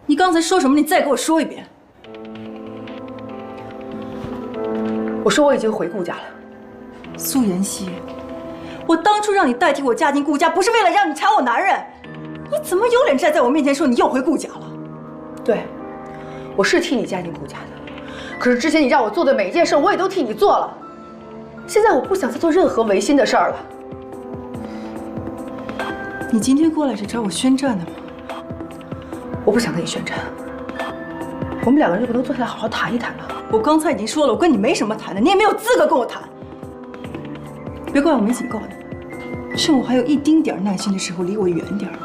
你刚才说什么？你再给我说一遍。我说我已经回顾家了。苏妍希，我当初让你代替我嫁进顾家，不是为了让你缠我男人。你怎么有脸站在我面前说你又回顾家了？对，我是替你嫁进顾家的。可是之前你让我做的每一件事，我也都替你做了。现在我不想再做任何违心的事儿了。你今天过来是找我宣战的吗？我不想跟你宣战。我们两个人就不能坐下来好好谈一谈吗？我刚才已经说了，我跟你没什么谈的，你也没有资格跟我谈。别怪我没警告你，趁我还有一丁点耐心的时候，离我远点儿，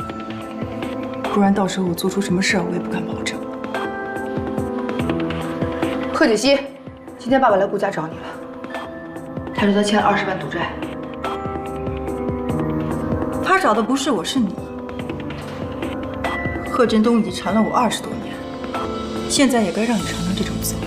不然到时候我做出什么事儿，我也不敢保证。贺锦熙，今天爸爸来顾家找你了，他说他欠了20万赌债。他找的不是我，是你。贺振东已经缠了我20多年，现在也该让你尝尝这种滋味。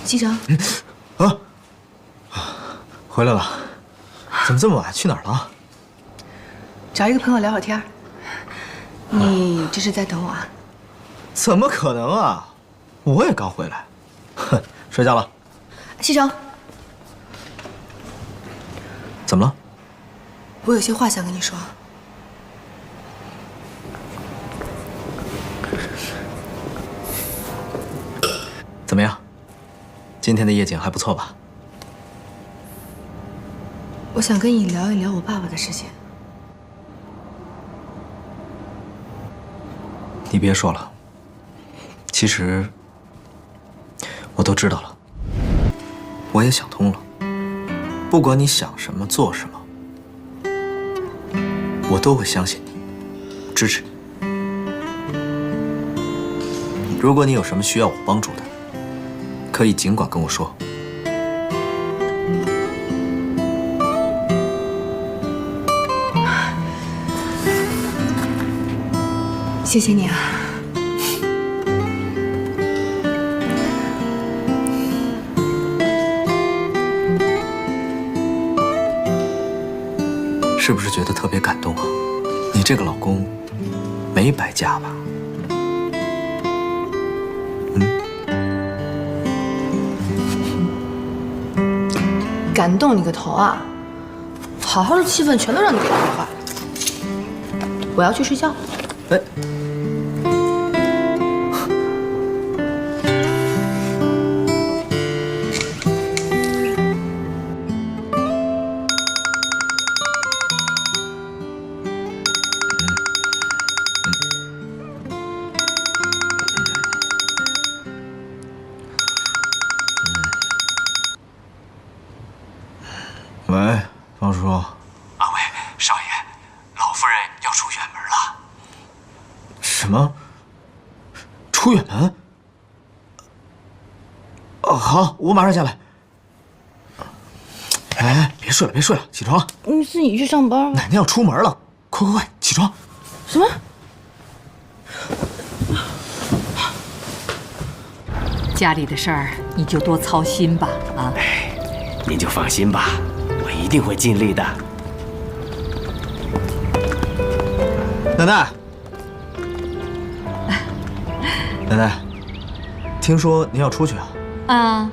西城，回来了，怎么这么晚？去哪儿了？找一个朋友聊会天。你这是在等我啊？怎么可能啊！我也刚回来。哼，睡觉了。西城，怎么了？我有些话想跟你说。怎么样？今天的夜景还不错吧？我想跟你聊一聊我爸爸的事情。你别说了，其实我都知道了，我也想通了。不管你想什么做什么，我都会相信你，支持你。如果你有什么需要我帮助的，可以尽管跟我说。谢谢你啊。是不是觉得特别感动啊？你这个老公没白嫁吧？感动你个头啊！好好的气氛全都让你给破坏了。我要去睡觉。哎。喂，方叔。啊喂，少爷，老夫人要出远门了。什么？出远门？哦，好，我马上下来。哎，别睡了，别睡了，起床。你自己去上班吧。奶奶要出门了，快快快，起床！什么？家里的事儿你就多操心吧，啊！哎，您就放心吧，我一定会尽力的。奶奶，奶奶，听说您要出去啊？啊，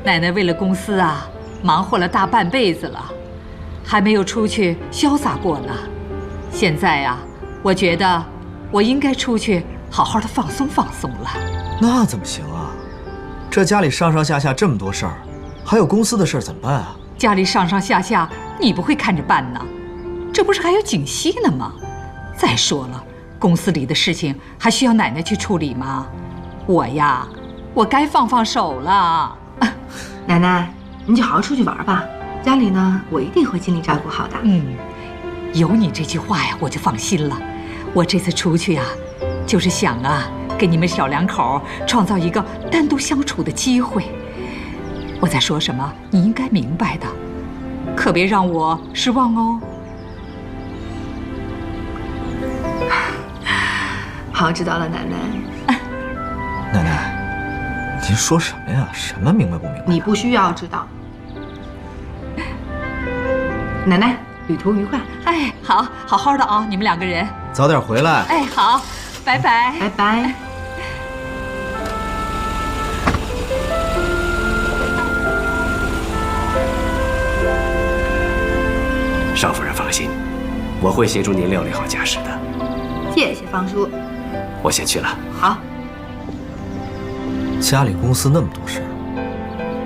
奶奶为了公司啊，忙活了大半辈子了，还没有出去潇洒过呢。现在呀，我觉得我应该出去好好的放松放松了。那怎么行啊？这家里上上下下这么多事儿，还有公司的事儿怎么办啊？家里上上下下你不会看着办呢？这不是还有景熙呢吗？再说了，公司里的事情还需要奶奶去处理吗？我呀，我该放放手了。奶奶，你就好好出去玩吧。家里呢，我一定会尽力照顾好的。有你这句话呀，我就放心了。我这次出去呀，就是想啊，给你们小两口创造一个单独相处的机会。我在说什么，你应该明白的，可别让我失望哦。好，知道了，奶奶。奶奶，您说什么呀？什么明白不明白？你不需要知道。奶奶，旅途愉快。哎，好，好好的啊，你们2个人。早点回来。哎，好，拜拜。拜拜。少夫人放心，我会协助您料理好家事的。谢谢方叔。我先去了。好。家里公司那么多事，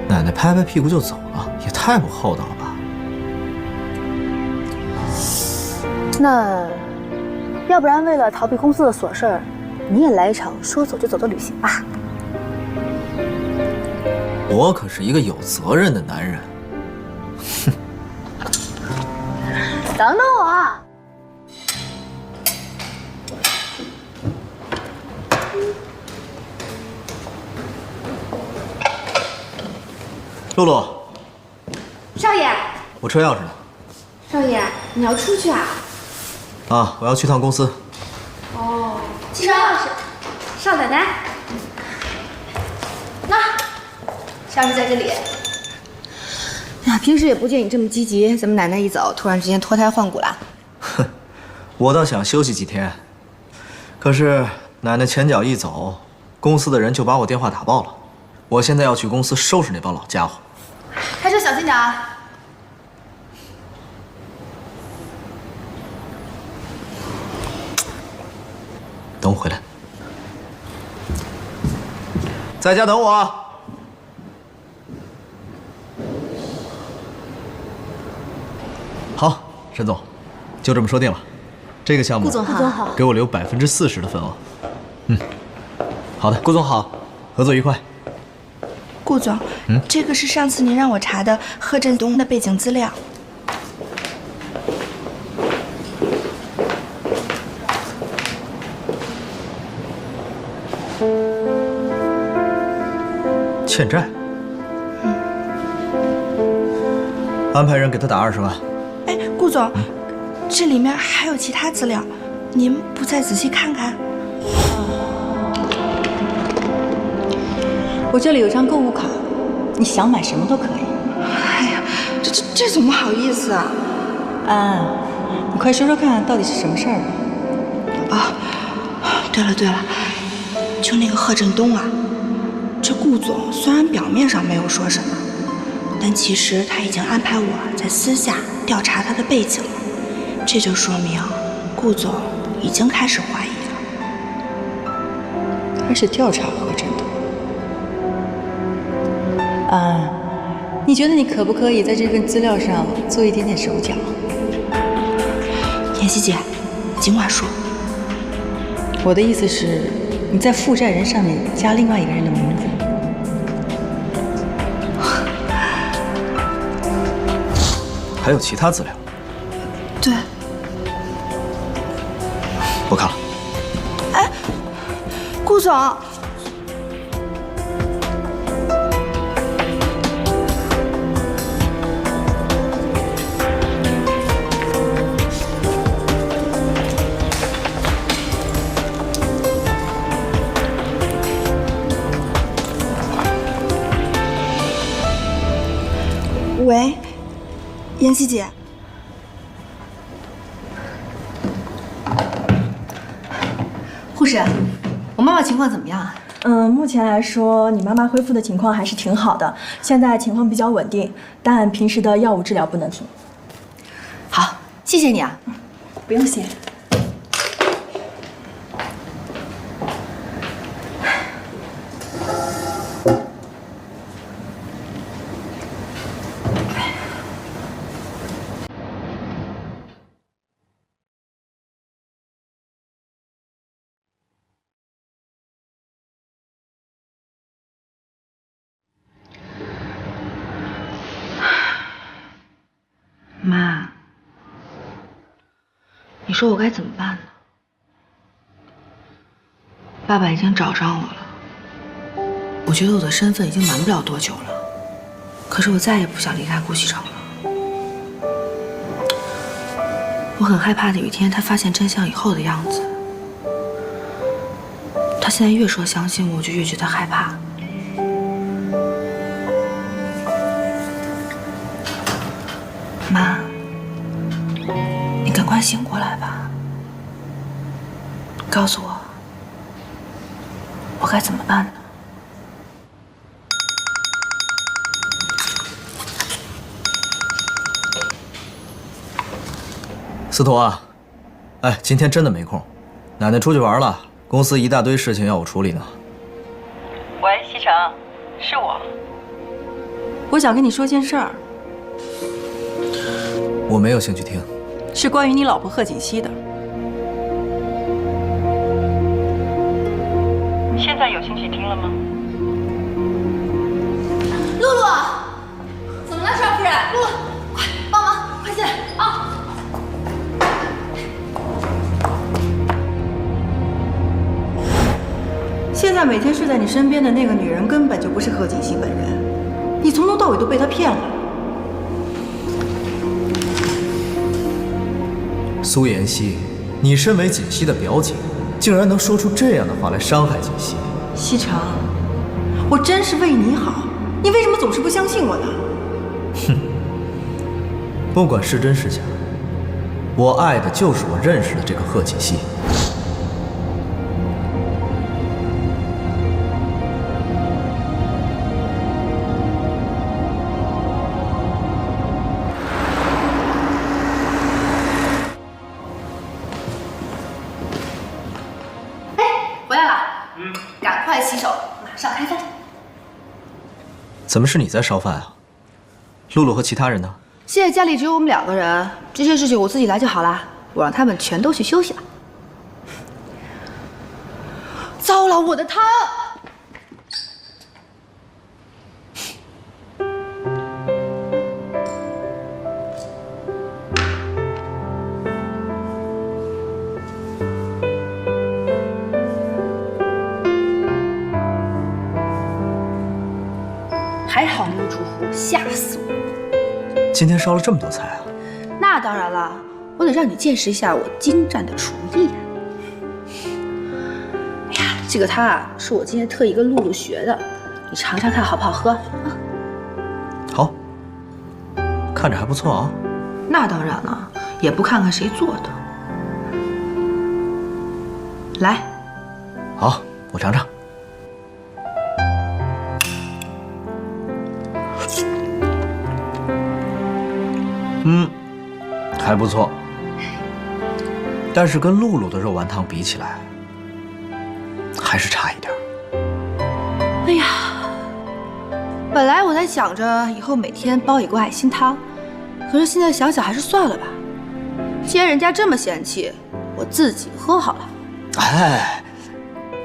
奶奶拍拍屁股就走了，也太不厚道了吧？那，要不然为了逃避公司的琐事儿，你也来一场说走就走的旅行吧。我可是一个有责任的男人。哼。等等我。露露，少爷，我车钥匙呢。少爷，你要出去啊？啊，我要去趟公司。哦，汽车钥匙，少奶奶。那，钥匙在这里。呀，平时也不见你这么积极，怎么奶奶一走，突然之间脱胎换骨了？哼，我倒想休息几天，可是奶奶前脚一走，公司的人就把我电话打爆了。我现在要去公司收拾那帮老家伙。开车小心点啊！等我回来，在家等我。好，沈总，就这么说定了。这个项目，顾总好，给我留40%的份额。嗯，好的，顾总好，合作愉快。顾总，这个是上次您让我查的贺振东的背景资料。欠债。安排人给他打20万。哎，顾总，这里面还有其他资料，您不再仔细看看？我这里有张购物卡，你想买什么都可以。哎呀，这怎么好意思啊？安，你快说说看，到底是什么事儿啊？对了，就那个贺振东啊，这顾总虽然表面上没有说什么，但其实他已经安排我在私下调查他的背景了，这就说明顾总已经开始怀疑了。开始调查贺振东。安，你觉得你可不可以在这份资料上做一点点手脚？妍希姐，尽管说。我的意思是，你在负债人上面加另外一个人的名字。还有其他资料？对。我看了。哎，顾总。喂，妍希姐。护士，我妈妈情况怎么样啊？目前来说，你妈妈恢复的情况还是挺好的，现在情况比较稳定，但平时的药物治疗不能停。好，谢谢你啊。不用谢。妈，你说我该怎么办呢？爸爸已经找上我了，我觉得我的身份已经瞒不了多久了，可是我再也不想离开顾西城了。我很害怕有一天他发现真相以后的样子。他现在越说相信我，我就越觉得害怕。妈，你赶快醒过来吧，告诉我，我该怎么办呢？司徒啊，哎，今天真的没空，奶奶出去玩了，公司一大堆事情要我处理呢。喂，西城，是我。我想跟你说件事儿，我没有兴趣听。是关于你老婆贺锦熙的。现在有兴趣听了吗？露露，怎么了，少夫人？露露，快帮忙，快进来啊！现在每天睡在你身边的那个女人根本就不是贺锦熙本人，你从头到尾都被她骗了。苏妍希，你身为锦溪的表姐，竟然能说出这样的话来伤害锦溪。西城，我真是为你好，你为什么总是不相信我呢？哼，不管是真是假，我爱的就是我认识的这个贺锦熙。回来了，赶快洗手，马上开饭。怎么是你在烧饭啊？露露和其他人呢？现在家里只有我们2个人，这些事情我自己来就好了。我让他们全都去休息了。糟了，我的汤！还好没有出乎，吓死我！今天烧了这么多菜啊？那当然了，我得让你见识一下我精湛的厨艺啊！哎呀，这个汤啊，是我今天特意跟露露学的，你尝尝看好不好喝啊？好，看着还不错啊。那当然了，也不看看谁做的。来，好，我尝尝。还不错，但是跟露露的肉丸汤比起来，还是差一点。哎呀，本来我在想着以后每天煲一锅爱心汤，可是现在想想还是算了吧。既然人家这么嫌弃，我自己喝好了。哎，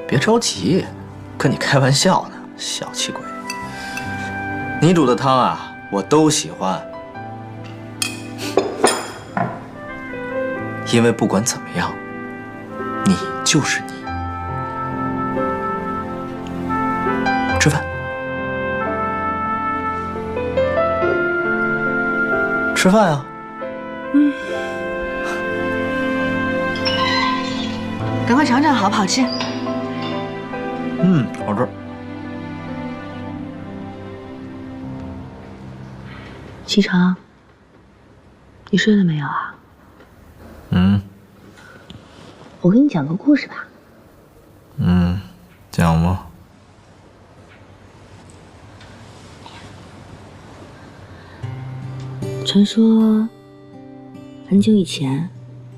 别着急，跟你开玩笑呢，小气鬼。你煮的汤啊，我都喜欢。因为不管怎么样，你就是你。吃饭，吃饭啊！赶快尝尝好不好吃？好吃。齐成，你睡了没有啊？我给你讲个故事吧。讲吧。传说很久以前，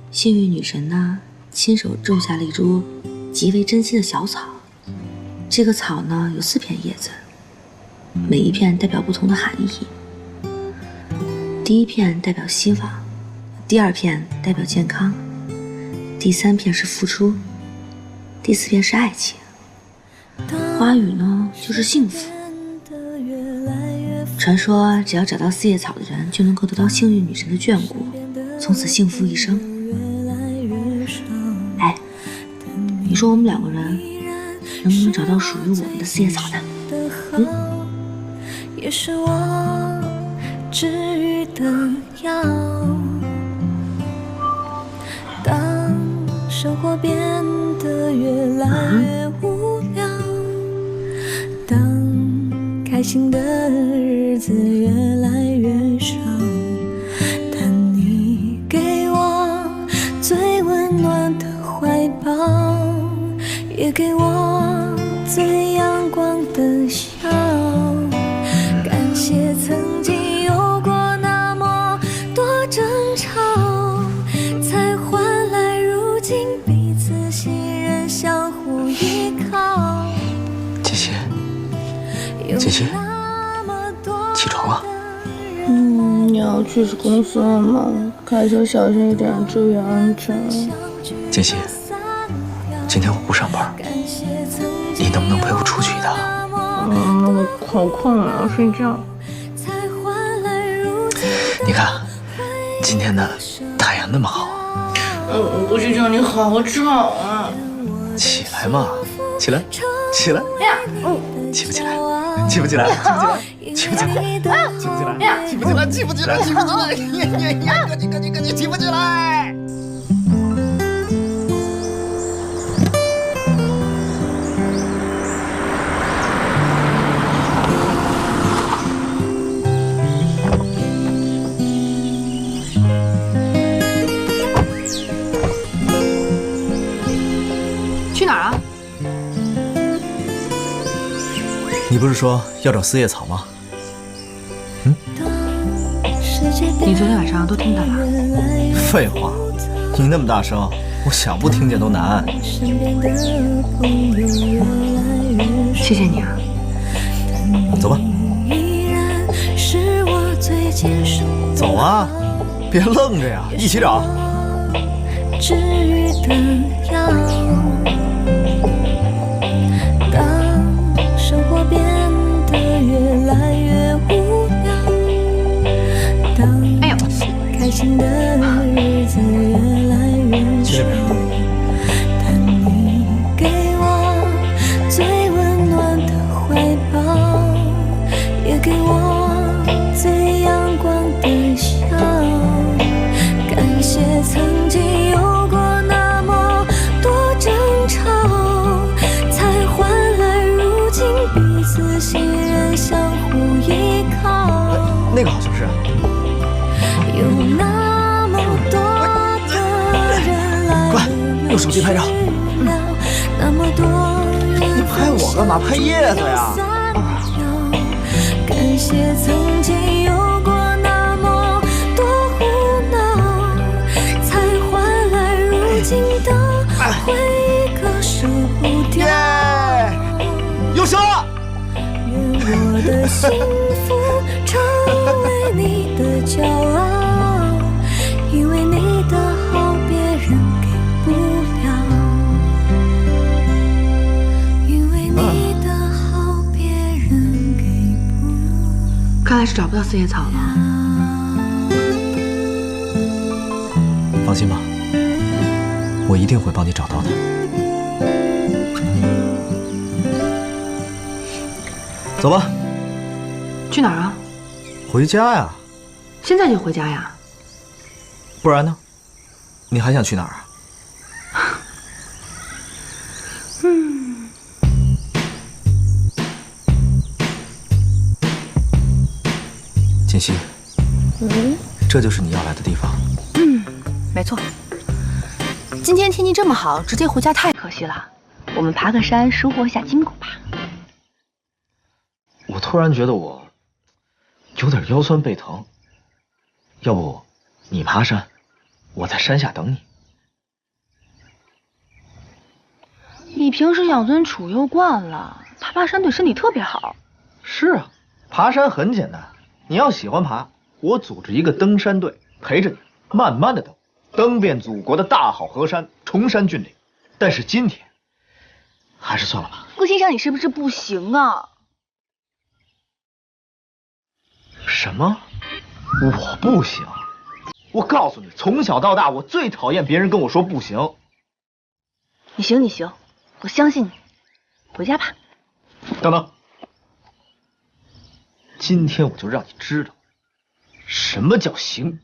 幸运女神呢亲手种下了一株极为珍惜的小草。这个草呢有4片叶子，每一片代表不同的含义。第1片代表希望，第2片代表健康，第3片是付出，第4片是爱情。花语呢就是幸福。传说只要找到4叶草的人，就能够得到幸运女神的眷顾，从此幸福一生。哎，你说我们2个人能不能找到属于我们的4叶草呢？也是我治愈的药。当生活变得越来越无开心的日子越来越少，但你给我最温暖的怀抱，也给我最阳光的笑。感谢曾经有过那么多争吵，才换来如今彼此信任，相互依靠。姐姐，姐姐，起床了。你要去公司了吗？开车小心一点，注意安全。姐姐，今天我不上班，你能不能陪我出去一趟？我好困啊，要睡觉。你看，今天的太阳那么好。我不睡觉，你好吵啊！起来嘛，起来，起来。起不起来？起不起来？起不起来？起不起来？起不起来？起不起来？起不起来？起不起来？赶紧，起不起来！去哪儿啊？你不是说要找四叶草吗？你昨天晚上都听到了？废话，你那么大声，我想不听见都难。谢谢你啊。走吧。走啊，别愣着呀，一起找。治愈的药，当生活变得越来越无聊，当开心的日子越来越少，但你给我最温暖的怀抱，也给我最阳光的笑。感谢曾经有过那么多争吵，才换来如今彼此信任，相互依靠。那个好像是。有那么多的人来快用手机拍照。那么多人你拍我干嘛？拍叶子呀！感谢曾经有过那么多胡闹，才换来如今的回忆，割舍不掉。优秀了！愿我的幸福成为你的骄傲，因为你的好别人给不了，因为你的好别人给不了。看来是找不到四叶草了。放心吧，我一定会帮你找到的。走吧。去哪儿啊？回家呀。现在就回家呀？不然呢？你还想去哪儿啊？锦溪，这就是你要来的地方。没错。今天天气这么好，直接回家太可惜了。我们爬个山，收获一下筋骨吧。我突然觉得我有点腰酸背疼，要不你爬山，我在山下等你。你平时养尊处优惯了，爬山对身体特别好。是啊，爬山很简单，你要喜欢爬，我组织一个登山队陪着你，慢慢的登遍祖国的大好河山，崇山峻岭。但是今天还是算了吧。顾先生，你是不是不行啊？什么？我不行？我告诉你，从小到大我最讨厌别人跟我说不行。你行，你行，我相信你。回家吧。等等，今天我就让你知道什么叫行。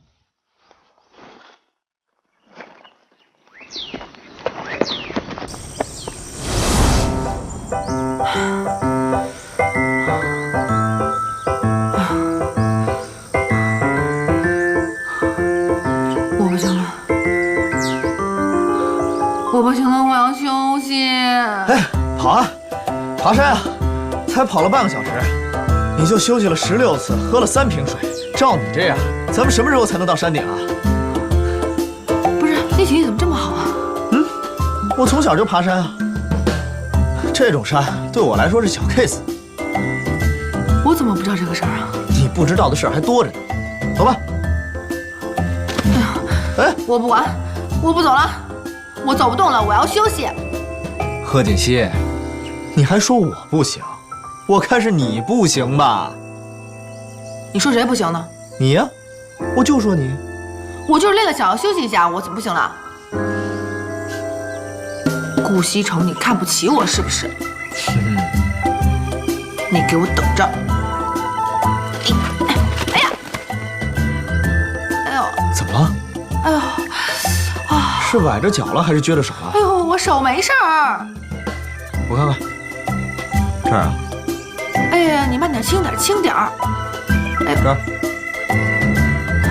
我不行了，我要休息。哎，跑啊，爬山啊，才跑了半个小时，你就休息了16次，喝了3瓶水。照你这样，咱们什么时候才能到山顶啊？不是，你体力怎么这么好啊？我从小就爬山啊，这种山对我来说是小 case。我怎么不知道这个事儿啊？你不知道的事儿还多着呢。走吧。哎，我不管，我不走了，我走不动了，我要休息。贺锦熙，你还说我不行？我看是你不行吧？你说谁不行呢？你呀，我就说你。我就是累了，想要休息一下，我怎么不行了？顾西城，你看不起我是不是？你给我等着！哎呀！哎呦！怎么了？哎呦！啊！是崴着脚了还是撅着手了？哎呦，我手没事儿。我看看，这儿啊。哎呀，你慢点，轻点，轻点儿。哎，这儿，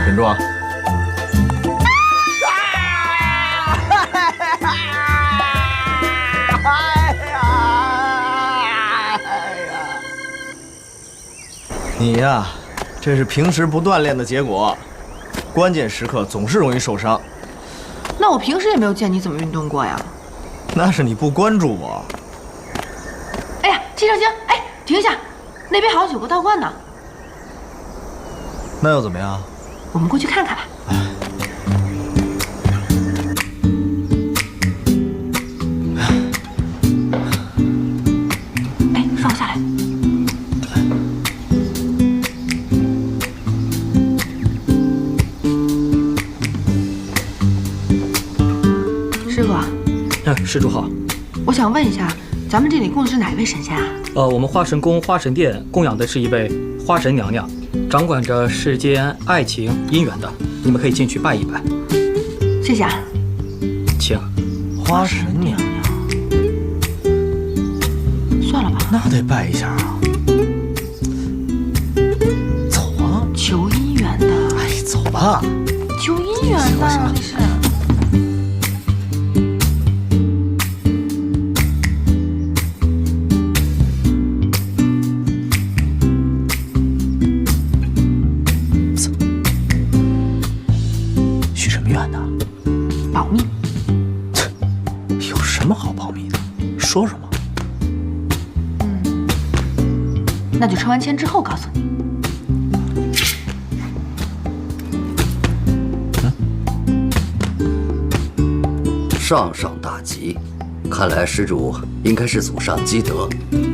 忍住啊！你呀，这是平时不锻炼的结果，关键时刻总是容易受伤。那我平时也没有见你怎么运动过呀？那是你不关注我。哎呀，季少卿，哎，停一下，那边好像有个道观呢。那又怎么样？我们过去看看吧。哎，放我下来。师傅啊，施主好。我想问一下，咱们这里供的是哪一位神仙啊？我们花神宫花神殿供养的是一位花神娘娘，掌管着世间爱情姻缘的，你们可以进去拜一拜。谢谢啊。请。花神娘娘，算了吧，那得拜一下啊。走啊！求姻缘的。哎，走吧。求姻缘的，这是。许什么愿呢？保密。有什么好保密的？说说嘛。那就抽完签之后告诉你。上上大吉，看来施主应该是祖上积德，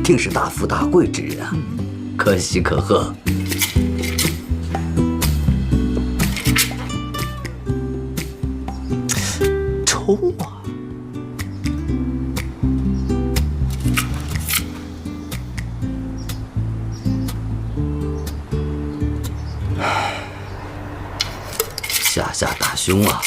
定是大富大贵之人啊，可喜可贺。抽啊！下大凶啊！